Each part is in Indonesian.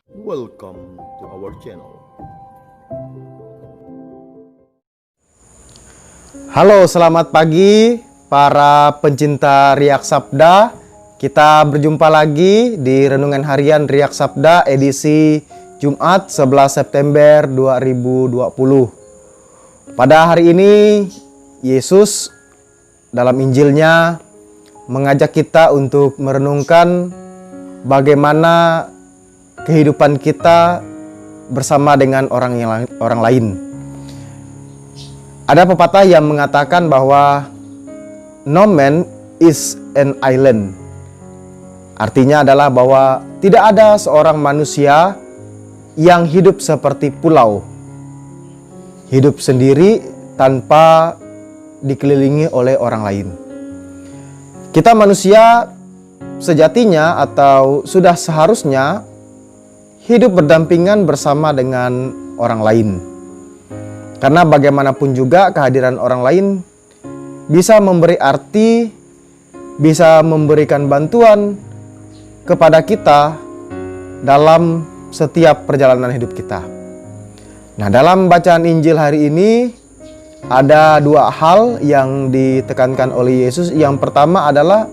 Welcome to our channel. Halo, selamat pagi para pencinta Riak Sabda. Kita berjumpa lagi di Renungan Harian Riak Sabda edisi Jumat 11 September 2020. Pada hari ini, Yesus dalam Injilnya mengajak kita untuk merenungkan bagaimana kehidupan kita bersama dengan orang lain. Ada pepatah yang mengatakan bahwa no man is an island. Artinya adalah bahwa tidak ada seorang manusia yang hidup seperti pulau. Hidup sendiri tanpa dikelilingi oleh orang lain. Kita manusia sejatinya atau sudah seharusnya hidup berdampingan bersama dengan orang lain. Karena bagaimanapun juga kehadiran orang lain bisa memberi arti, bisa memberikan bantuan kepada kita dalam setiap perjalanan hidup kita. Nah, dalam bacaan Injil hari ini ada dua hal yang ditekankan oleh Yesus. Yang pertama adalah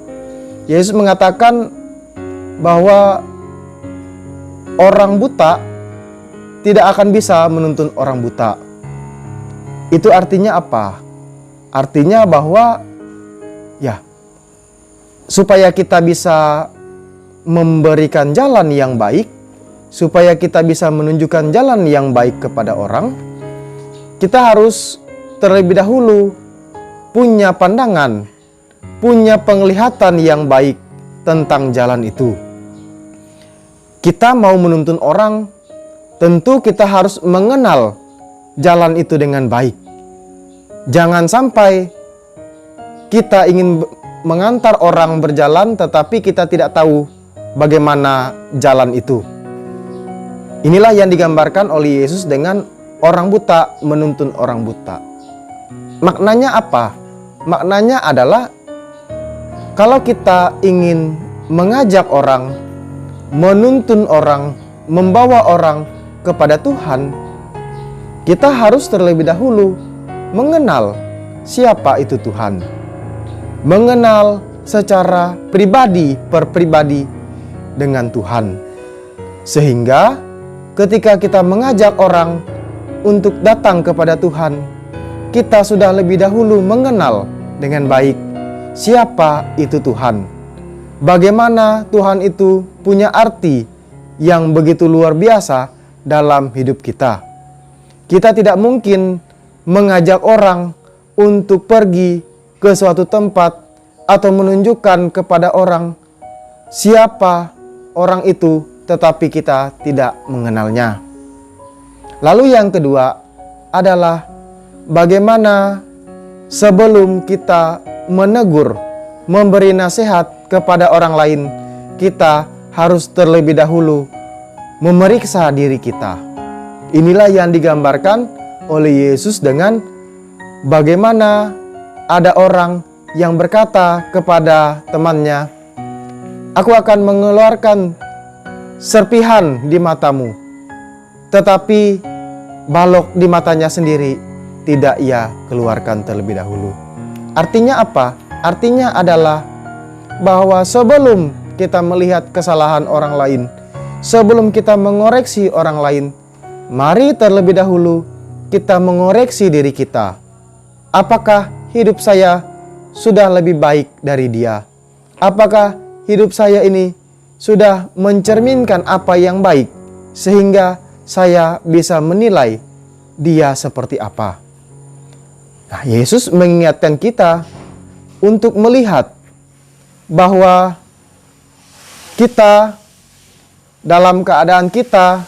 Yesus mengatakan bahwa orang buta tidak akan bisa menuntun orang buta. Itu artinya apa? Artinya bahwa supaya kita bisa memberikan jalan yang baik, supaya kita bisa menunjukkan jalan yang baik kepada orang, kita harus terlebih dahulu punya pandangan, punya penglihatan yang baik tentang jalan itu. Kita mau menuntun orang, tentu kita harus mengenal jalan itu dengan baik. Jangan sampai kita ingin mengantar orang berjalan tetapi kita tidak tahu bagaimana jalan itu. Inilah yang digambarkan oleh Yesus dengan orang buta menuntun orang buta. Maknanya apa? Maknanya adalah kalau kita ingin mengajak orang, menuntun orang, membawa orang kepada Tuhan, kita harus terlebih dahulu mengenal siapa itu Tuhan. Mengenal secara pribadi per pribadi dengan Tuhan. Sehingga ketika kita mengajak orang untuk datang kepada Tuhan, kita sudah lebih dahulu mengenal dengan baik siapa itu Tuhan. Bagaimana Tuhan itu punya arti yang begitu luar biasa dalam hidup kita. Kita tidak mungkin mengajak orang untuk pergi ke suatu tempat atau menunjukkan kepada orang siapa orang itu tetapi kita tidak mengenalnya. Lalu yang kedua adalah bagaimana sebelum kita menegur, memberi nasihat kepada orang lain, kita harus terlebih dahulu memeriksa diri kita. Inilah yang digambarkan oleh Yesus dengan bagaimana ada orang yang berkata kepada temannya, "Aku akan mengeluarkan serpihan di matamu," tetapi balok di matanya sendiri tidak ia keluarkan terlebih dahulu. Artinya apa? Artinya adalah bahwa sebelum kita melihat kesalahan orang lain, sebelum kita mengoreksi orang lain, mari terlebih dahulu kita mengoreksi diri kita. Apakah hidup saya sudah lebih baik dari dia? Apakah hidup saya ini sudah mencerminkan apa yang baik sehingga saya bisa menilai dia seperti apa? Nah, Yesus mengingatkan kita untuk melihat bahwa kita dalam keadaan kita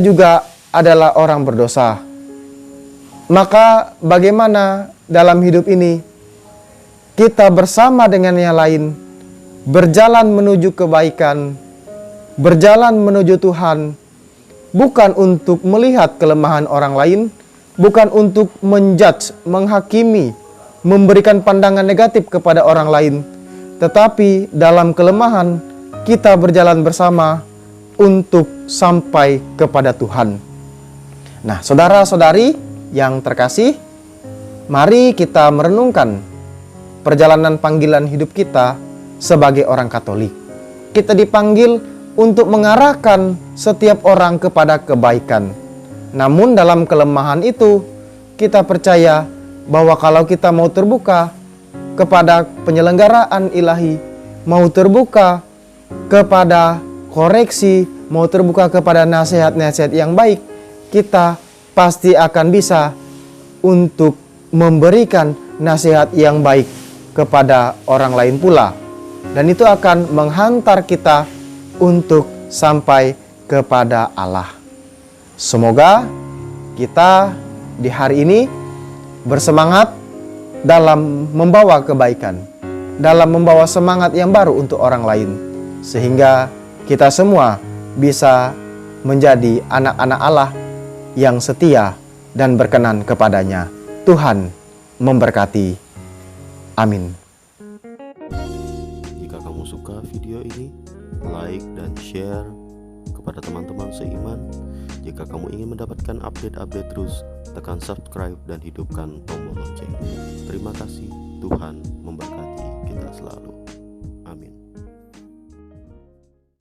juga adalah orang berdosa. Maka bagaimana dalam hidup ini kita bersama dengan yang lain berjalan menuju kebaikan, berjalan menuju Tuhan, bukan untuk melihat kelemahan orang lain, bukan untuk menjudge, menghakimi, memberikan pandangan negatif kepada orang lain, tetapi dalam kelemahan kita berjalan bersama, untuk sampai kepada Tuhan. Nah, saudara-saudari yang terkasih, mari kita merenungkan perjalanan panggilan hidup kita sebagai orang Katolik. Kita dipanggil untuk mengarahkan setiap orang kepada kebaikan. Namun dalam kelemahan itu, kita percaya bahwa kalau kita mau terbuka kepada penyelenggaraan ilahi, mau terbuka kepada koreksi, mau terbuka kepada nasihat-nasihat yang baik, kita pasti akan bisa untuk memberikan nasihat yang baik kepada orang lain pula. Dan itu akan menghantar kita untuk sampai kepada Allah. Semoga kita di hari ini bersemangat dalam membawa kebaikan, dalam membawa semangat yang baru untuk orang lain, sehingga kita semua bisa menjadi anak-anak Allah yang setia dan berkenan kepadanya. Tuhan memberkati. Amin. Jika kamu suka video ini, like dan share kepada teman-teman seiman. Jika kamu ingin mendapatkan update-update terus, tekan subscribe dan hidupkan tombol lonceng. Terima kasih, Tuhan memberkati kita selalu.